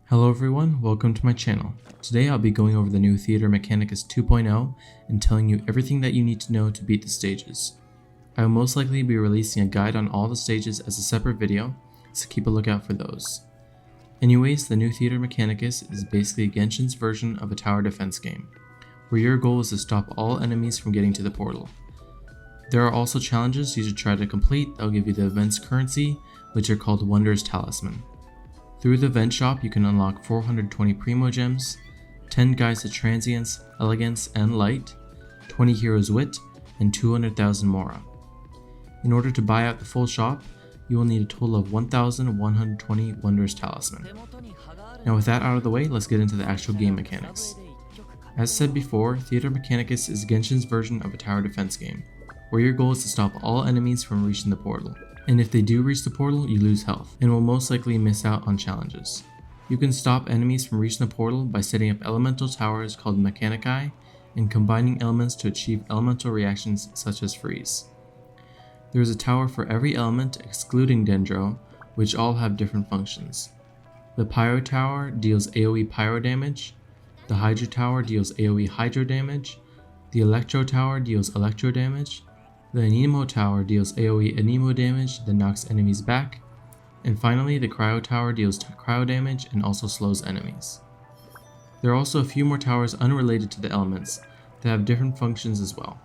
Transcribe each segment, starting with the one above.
Hello everyone, welcome to my channel. Today I'll be going over the new Theater Mechanicus 2.0 and telling you everything that you need to know to beat the stages. I will most likely be releasing a guide on all the stages as a separate video, so keep a lookout for those. Anyways, the new Theater Mechanicus is basically Genshin's version of a tower defense game, where your goal is to stop all enemies from getting to the portal. There are also challenges you should try to complete that will give you the event's currency, which are called Wonders Talisman. Through the event shop, you can unlock 420 Primogems, 10 Guides to Transience, Elegance, and Light, 20 Heroes Wit, and 200,000 Mora. In order to buy out the full shop, you will need a total of 1,120 Wonders Talisman. Now with that out of the way, let's get into the actual game mechanics. As said before, Theater Mechanicus is Genshin's version of a tower defense game, where your goal is to stop all enemies from reaching the portal. And if they do reach the portal, you lose health, and will most likely miss out on challenges. You can stop enemies from reaching the portal by setting up elemental towers called Mechanici, and combining elements to achieve elemental reactions such as freeze. There is a tower for every element excluding Dendro, which all have different functions. The Pyro Tower deals AoE Pyro damage, the Hydro Tower deals AoE Hydro damage, the Electro Tower deals Electro damage, the Anemo Tower deals AoE Anemo damage that knocks enemies back, and finally the Cryo Tower deals cryo damage and also slows enemies. There are also a few more towers unrelated to the elements that have different functions as well.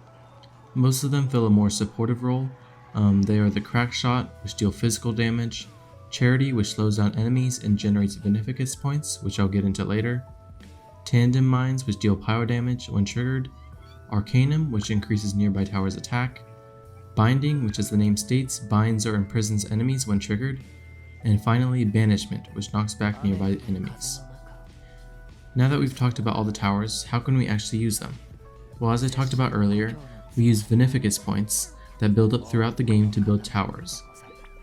Most of them fill a more supportive role. They are the Crack Shot, which deal physical damage, Charity, which slows down enemies and generates Beneficence points, which I'll get into later, Tandem Mines, which deal pyro damage when triggered, Arcanum, which increases nearby towers' attack, Binding, which as the name states, binds or imprisons enemies when triggered, and finally Banishment, which knocks back nearby enemies. Now that we've talked about all the towers, how can we actually use them? Well, as I talked about earlier, we use Beneficence points that build up throughout the game to build towers.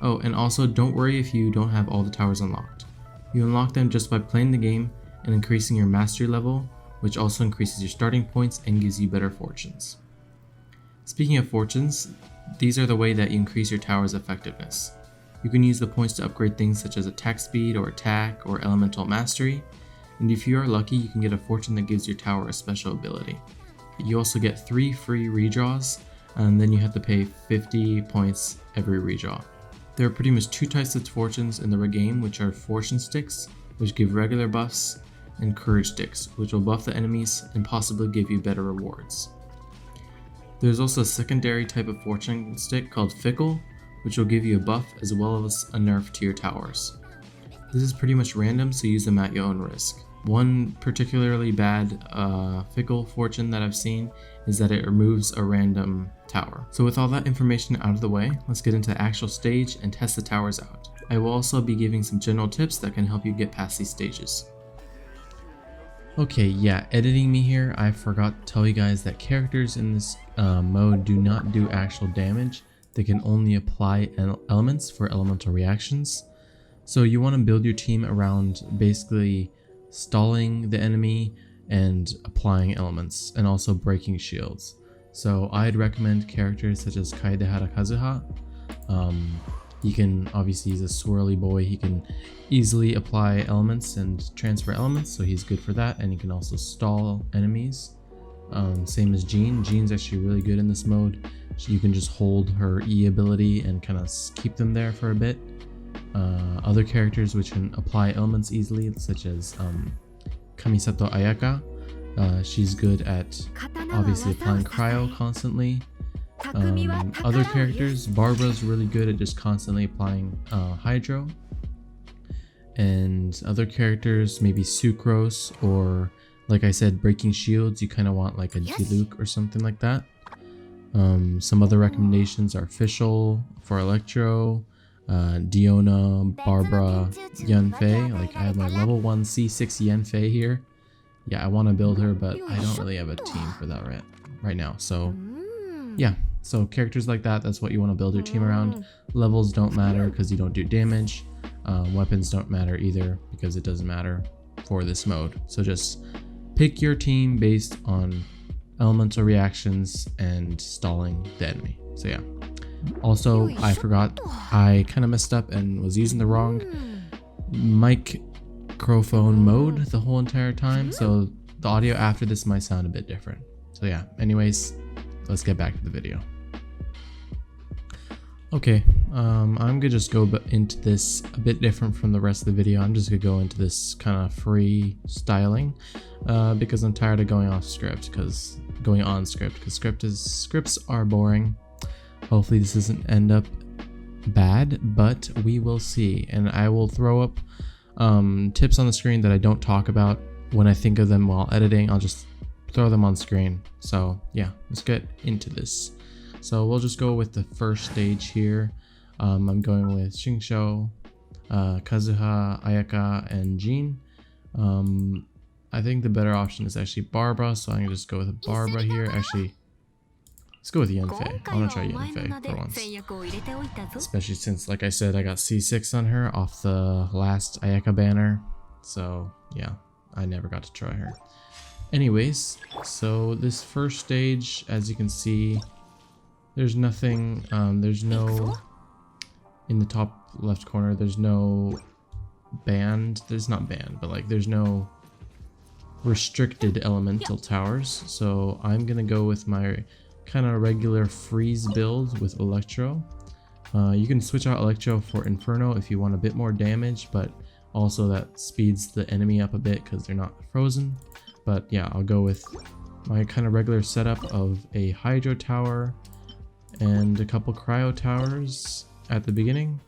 Oh, and also don't worry if you don't have all the towers unlocked. You unlock them just by playing the game and increasing your mastery level, which also increases your starting points and gives you better fortunes. Speaking of fortunes, these are the way that you increase your tower's effectiveness. You can use the points to upgrade things such as attack speed or attack or elemental mastery, and if you are lucky you can get a fortune that gives your tower a special ability. You also get 3 free redraws, and then you have to pay 50 points every redraw. There are pretty much 2 types of fortunes in the game, which are fortune sticks, which give regular buffs, and courage sticks, which will buff the enemies and possibly give you better rewards. There's also a secondary type of fortune stick called Fickle, which will give you a buff as well as a nerf to your towers. This is pretty much random, so use them at your own risk. One particularly bad Fickle fortune that I've seen is that it removes a random tower. So with all that information out of the way, let's get into the actual stage and test the towers out. I will also be giving some general tips that can help you get past these stages. Okay, yeah, editing me here, I forgot to tell you guys that characters in this mode do not do actual damage. They can only apply elements for elemental reactions. So you want to build your team around basically stalling the enemy and applying elements, and also breaking shields. So I'd recommend characters such as Kaedehara Kazuha. He can obviously use a swirly boy. He can easily apply elements and transfer elements, so he's good for that, and he can also stall enemies. Same as Jean. Jean's actually really good in this mode. You can just hold her E ability and kind of keep them there for a bit. Other characters which can apply elements easily, such as Kamisato Ayaka. She's good at obviously applying cryo constantly. Other characters, Barbara's really good at just constantly applying Hydro. And other characters, maybe Sucrose, or like I said, breaking shields. You kind of want like a Diluc or something like that. Some other recommendations are Fischl for Electro, Diona, Barbara, Yanfei. Like I have my level 1 C6 Yanfei here. Yeah, I want to build her, but I don't really have a team for that right now. So yeah, so characters like that, that's what you want to build your team around. Levels don't matter because you don't do damage. Weapons don't matter either because it doesn't matter for this mode. So just pick your team based on elemental reactions and stalling the enemy. So yeah. Also, I forgot, I kind of messed up and was using the wrong mic microphone mode the whole entire time, so the audio after this might sound a bit different. So yeah, anyways, let's get back to the video. Okay, I'm gonna just go into this a bit different from the rest of the video. I'm just gonna go into this kind of free styling because I'm tired of going on script because scripts are boring. Hopefully this doesn't end up bad, but we will see. And I will throw up tips on the screen that I don't talk about when I think of them while editing. I'll just throw them on screen. So yeah, let's get into this. So we'll just go with the first stage here. I'm going with Xingqiu, Kazuha, Ayaka, and Jean. I think the better option is actually Barbara, so I'm gonna just go with Barbara here. Actually, let's go with Yanfei. I want to try Yanfei for once. Especially since, like I said, I got C6 on her off the last Ayaka banner. So yeah, I never got to try her. Anyways, so this first stage, as you can see, there's nothing, there's no, in the top left corner, there's no banned, there's not banned, but like there's no restricted elemental towers. So I'm gonna go with my kind of regular freeze build with Electro. You can switch out Electro for Inferno if you want a bit more damage, but also that speeds the enemy up a bit because they're not frozen. But yeah, I'll go with my kind of regular setup of a Hydro Tower and a couple Cryo Towers at the beginning.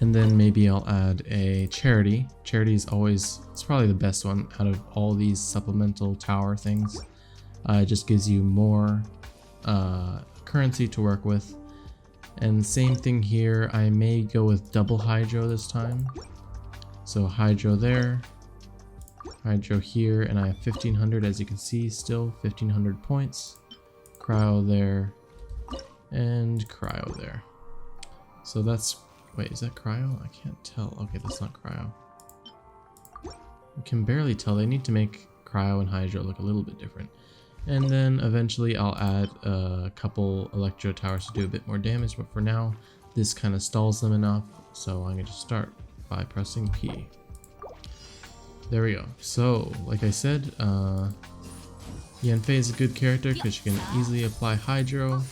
And then maybe I'll add a Charity. Charity is always, it's probably the best one out of all these supplemental tower things. It just gives you more currency to work with. And same thing here, I may go with double Hydro this time. So Hydro there, Hydro here, and I have 1500 as you can see, still 1500 points. Cryo there, and Cryo there. So that's, wait, is that Cryo? I can't tell. Okay, that's not Cryo. You can barely tell. They need to make Cryo and Hydro look a little bit different. And then eventually I'll add a couple Electro Towers to do a bit more damage, but for now, this kind of stalls them enough, so I'm going to start by pressing P. There we go. So, like I said, Yanfei is a good character because she can easily apply Hydro.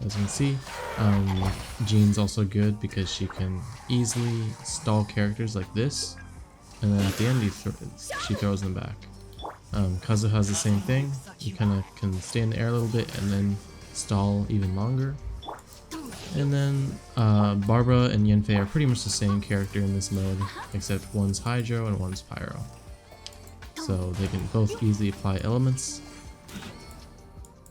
As you can see, Jean's also good because she can easily stall characters like this, and then at the end she throws them back. Kazuha has the same thing. You kind of can stay in the air a little bit and then stall even longer. And then Barbara and Yanfei are pretty much the same character in this mode, except one's Hydro and one's Pyro. So they can both easily apply elements.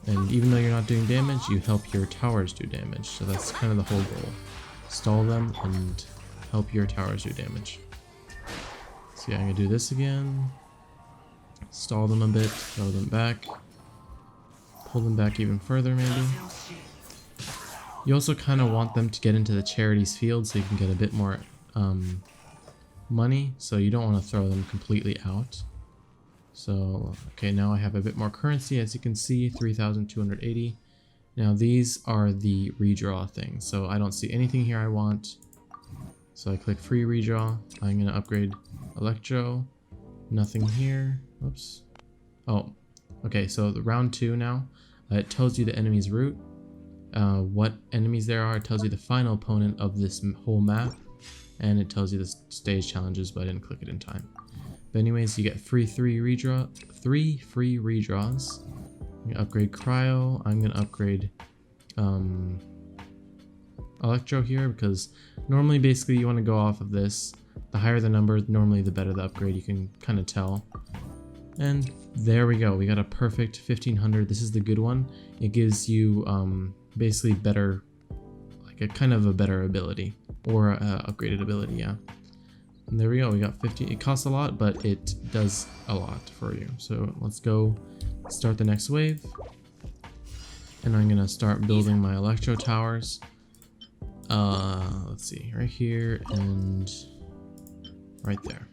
And even though you're not doing damage, you help your towers do damage. So that's kind of the whole goal. Stall them and help your towers do damage. So yeah, I'm gonna do this again. Stall them a bit, throw them back. Pull them back even further maybe. You also kind of want them to get into the charities field so you can get a bit more money. So you don't want to throw them completely out. So, okay, now I have a bit more currency, as you can see, 3,280. Now these are the redraw things, so I don't see anything here I want. So I click free redraw. I'm going to upgrade Electro. Nothing here. Whoops. Oh, okay, so the round 2 now. It tells you the enemy's route, what enemies there are. It tells you the final opponent of this whole map, and it tells you the stage challenges, but I didn't click it in time. But anyways, you get three free redraws. I'm gonna upgrade Cryo. I'm gonna upgrade Electro here because normally basically you want to go off of this. The higher the number, normally the better the upgrade, you can kind of tell. And there we go, we got a perfect 1500. This is the good one. It gives you basically better, like a kind of a better ability, or upgraded ability, yeah. And there we go, we got 50. It costs a lot, but it does a lot for you. So let's go start the next wave. And I'm gonna start building my Electro Towers. Let's see, right here and right there.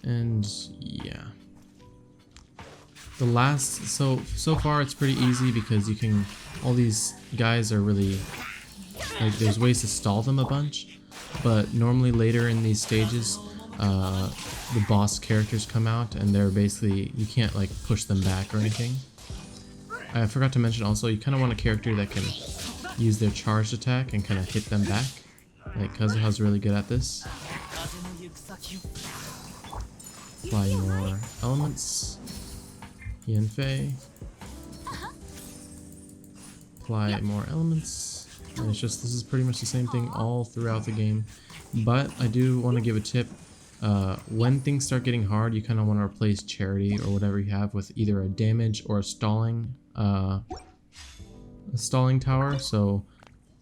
And yeah. The last, so far it's pretty easy because you can, all these guys are really, like there's ways to stall them a bunch. But normally later in these stages, the boss characters come out and they're basically, you can't like push them back or anything. I forgot to mention also, you kind of want a character that can use their charged attack and kind of hit them back. Like Kazuha's really good at this. Apply more elements. Yanfei. Apply more elements. And it's just, this is pretty much the same thing all throughout the game. But I do want to give a tip. When things start getting hard, you kind of want to replace Charity or whatever you have with either a damage or a stalling tower. So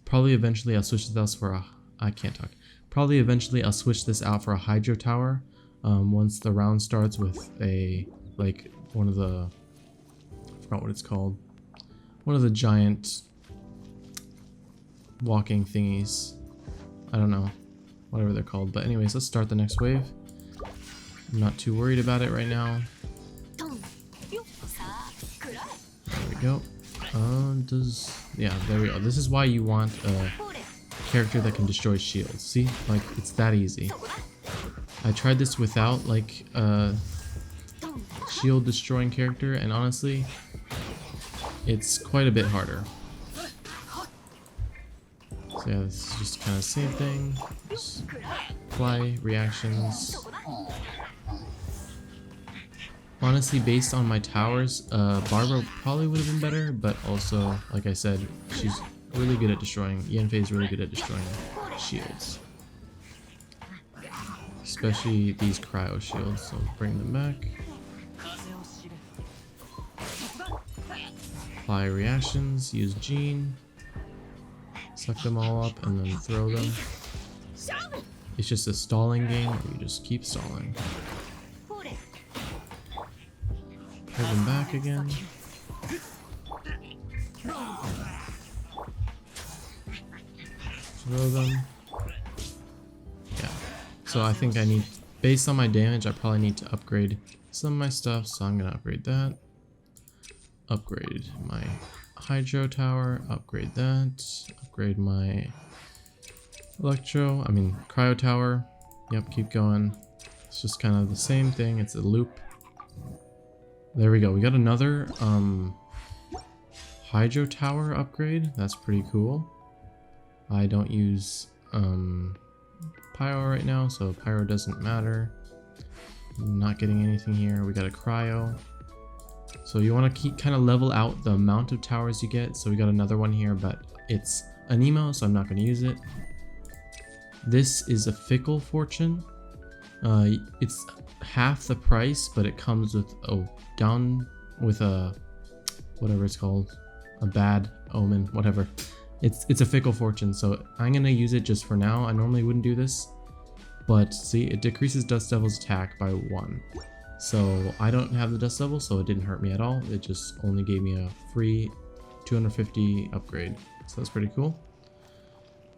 probably eventually I'll switch this for a, I can't talk. Probably eventually I'll switch this out for a Hydro Tower. Once the round starts with a, like, one of the, I forgot what it's called. One of the giant walking thingies. I don't know. Whatever they're called. But anyways, let's start the next wave. I'm not too worried about it right now. There we go. Yeah, there we go. This is why you want a character that can destroy shields. See? Like, it's that easy. I tried this without, like, a shield destroying character, and honestly, it's quite a bit harder. So yeah, this is just kind of the same thing. Just apply reactions. Honestly, based on my towers, Barbara probably would have been better, but also, like I said, she's really good at destroying. Yanfei is really good at destroying shields. Especially these cryo shields, so bring them back. Apply reactions, use Gene. Suck them all up and then throw them. It's just a stalling game where you just keep stalling. Pull them back again. Throw them. Yeah. So I think I need, based on my damage, I probably need to upgrade some of my stuff. So I'm gonna upgrade that. Upgrade my Hydro Tower, upgrade that, upgrade my Cryo Tower. Yep, keep going. It's just kind of the same thing, it's a loop. There we go, we got another Hydro Tower upgrade. That's pretty cool. I don't use Pyro right now, so Pyro doesn't matter. I'm not getting anything here. We got a Cryo. So you want to keep kind of level out the amount of towers you get. So we got another one here, but it's an emo, so I'm not going to use it. This is a Fickle Fortune. It's half the price, but it comes with whatever it's called, a bad omen, whatever. It's a Fickle Fortune, so I'm going to use it just for now. I normally wouldn't do this, but see, it decreases Dust Devil's attack by 1. So I don't have the Dust Devil, so it didn't hurt me at all. It just only gave me a free 250 upgrade. So that's pretty cool.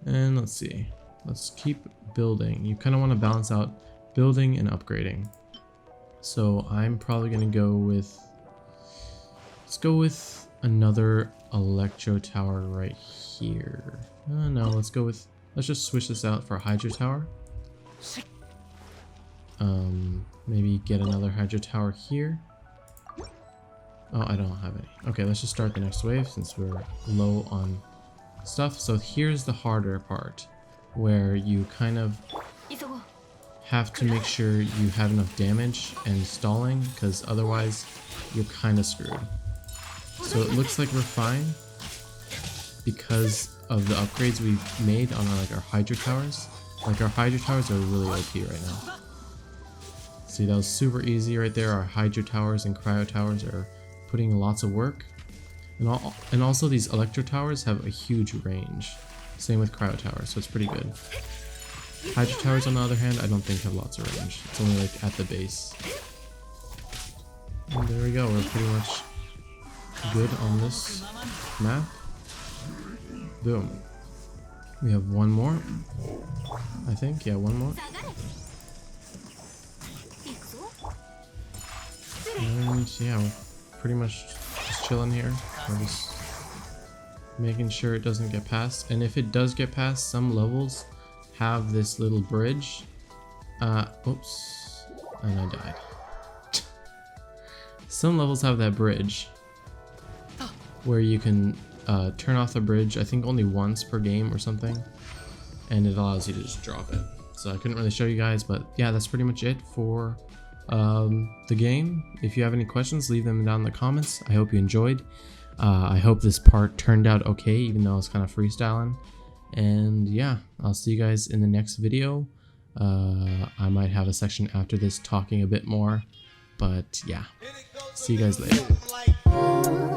And let's see. Let's keep building. You kind of want to balance out building and upgrading. So I'm probably going to go with... Let's go with another Electro Tower right here. No, let's just switch this out for a Hydro Tower. Maybe get another Hydro Tower here. Oh, I don't have any. Okay, let's just start the next wave since we're low on stuff. So here's the harder part, where you kind of have to make sure you have enough damage and stalling, because otherwise you're kind of screwed. So it looks like we're fine because of the upgrades we've made on our Hydro Towers. Like, our Hydro Towers are really OP right now. See, that was super easy right there. Our Hydro Towers and Cryo Towers are putting lots of work. And also these Electro Towers have a huge range. Same with Cryo Towers, so it's pretty good. Hydro Towers, on the other hand, I don't think have lots of range. It's only like at the base. And there we go, we're pretty much good on this map. Boom. We have one more, I think. Yeah, one more. And yeah, we're pretty much just chilling here. We're just making sure it doesn't get past. And if it does get past, some levels have this little bridge. Oops, and I died. Some levels have that bridge where you can turn off the bridge, I think only once per game or something, and it allows you to just drop it. So I couldn't really show you guys, but yeah, that's pretty much it for the game. If you have any questions, leave them down in the comments. I hope you enjoyed. I hope this part turned out okay, even though it's kind of freestyling. And yeah, I'll see you guys in the next video. I might have a section after this talking a bit more, but yeah, see you guys later.